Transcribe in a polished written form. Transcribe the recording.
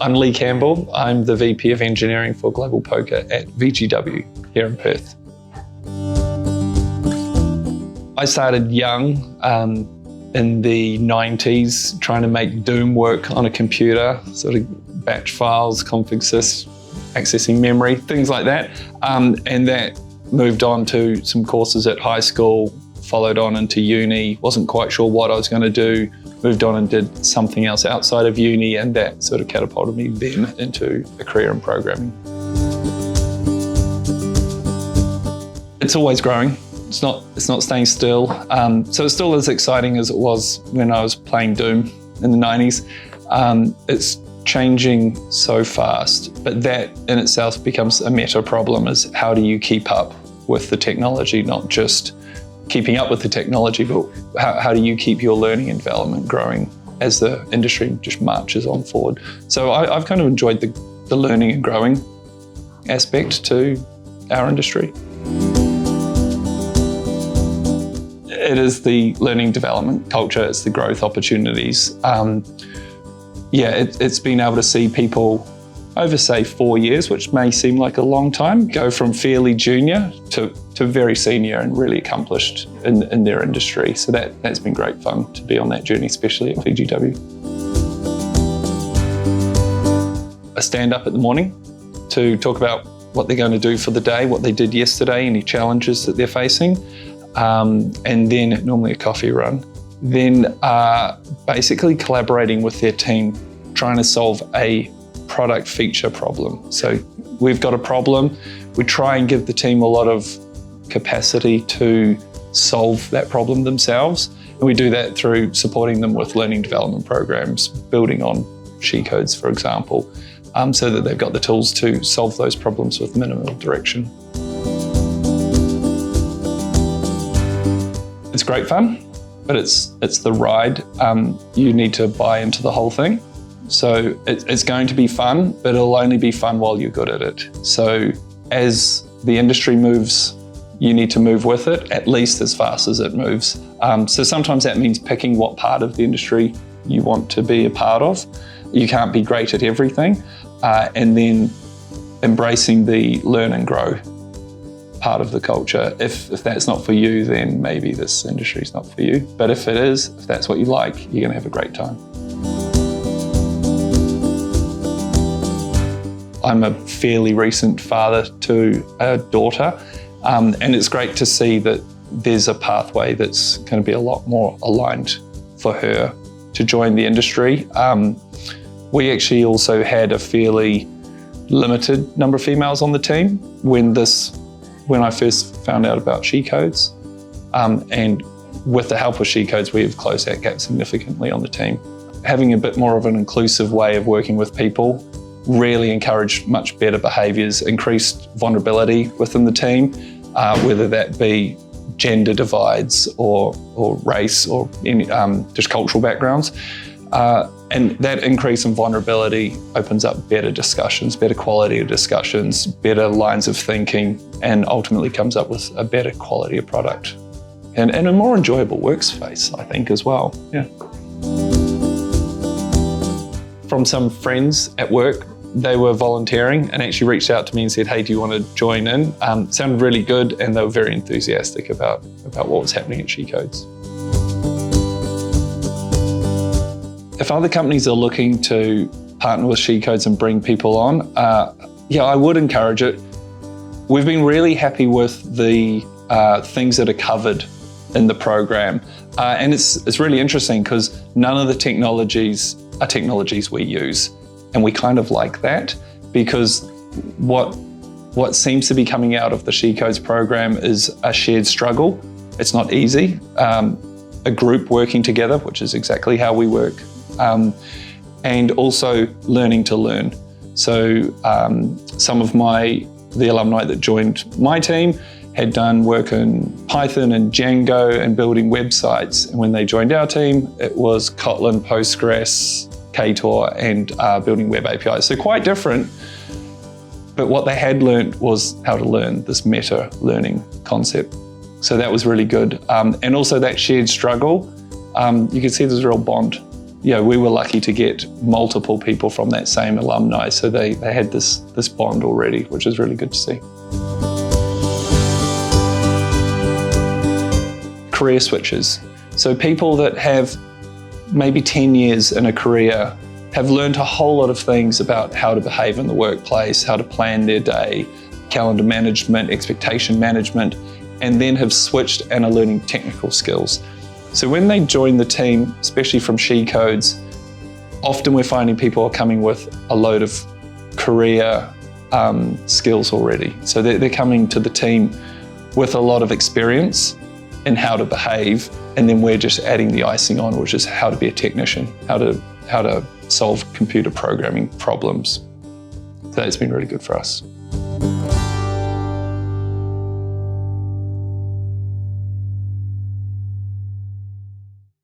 I'm Lee Campbell. I'm the VP of Engineering for Global Poker at VGW here in Perth. I started young in the 90s trying to make Doom work on a computer, sort of batch files, config sys, accessing memory, things like that. And that moved on to some courses at high school, followed on into uni, wasn't quite sure what I was going to do, moved on and did something else outside of uni, and that sort of catapulted me then into a career in programming. It's always growing. It's not staying still. So it's still as exciting as it was when I was playing Doom in the 90s. It's changing so fast, but that in itself becomes a meta problem, is how do you keep up with the technology, not just keeping up with the technology, but how do you keep your learning and development growing as the industry just marches on forward. So I've kind of enjoyed the learning and growing aspect to our industry. It is the learning development culture, it's the growth opportunities. It's been able to see people over, say, 4 years, which may seem like a long time, go from fairly junior to very senior and really accomplished in their industry. So that's been great fun to be on that journey, especially at VGW. I stand up in the morning to talk about what they're going to do for the day, what they did yesterday, any challenges that they're facing, and then normally a coffee run. Then basically collaborating with their team, trying to solve a product feature problem. So we've got a problem, we try and give the team a lot of capacity to solve that problem themselves. And we do that through supporting them with learning development programs, building on she codes, for example, so that they've got the tools to solve those problems with minimal direction. It's great fun, but it's the ride. You need to buy into the whole thing. So it's going to be fun, but it'll only be fun while you're good at it. So as the industry moves, you need to move with it, at least as fast as it moves. So sometimes that means picking what part of the industry you want to be a part of. You can't be great at everything. And then embracing the learn and grow part of the culture. If that's not for you, then maybe this industry is not for you. But if it is, if that's what you like, you're going to have a great time. I'm a fairly recent father to a daughter, and it's great to see that there's a pathway that's going to be a lot more aligned for her to join the industry. We actually also had a fairly limited number of females on the team when I first found out about she codes, and with the help of she codes, we have closed that gap significantly on the team. Having a bit more of an inclusive way of working with people really encouraged much better behaviours, increased vulnerability within the team, whether that be gender divides or race or any, just cultural backgrounds. And that increase in vulnerability opens up better discussions, better quality of discussions, better lines of thinking, and ultimately comes up with a better quality of product and a more enjoyable workspace, I think, as well. Yeah. From some friends at work, they were volunteering and actually reached out to me and said, hey, do you want to join in? Sounded really good, and they were very enthusiastic about what was happening at She Codes. If other companies are looking to partner with She Codes and bring people on, I would encourage it. We've been really happy with the things that are covered in the program. And it's really interesting because none of the technologies are technologies we use. And we kind of like that, because what seems to be coming out of the She Codes program is a shared struggle. It's not easy. A group working together, which is exactly how we work. And also learning to learn. So some of the alumni that joined my team had done work in Python and Django and building websites. And when they joined our team, it was Kotlin, Postgres, Ktor, and building web APIs. So quite different, but what they had learned was how to learn this meta learning concept. So that was really good. And also that shared struggle, you can see there's a real bond we were lucky to get multiple people from that same alumni, so they had this bond already, which is really good to see. Career switches. So people that have maybe 10 years in a career have learned a whole lot of things about how to behave in the workplace, how to plan their day, calendar management, expectation management, and then have switched and are learning technical skills. So when they join the team, especially from She Codes, often we're finding people are coming with a load of career skills already. So they're coming to the team with a lot of experience in how to behave, and then we're just adding the icing on, which is how to be a technician, how to solve computer programming problems. So it's been really good for us.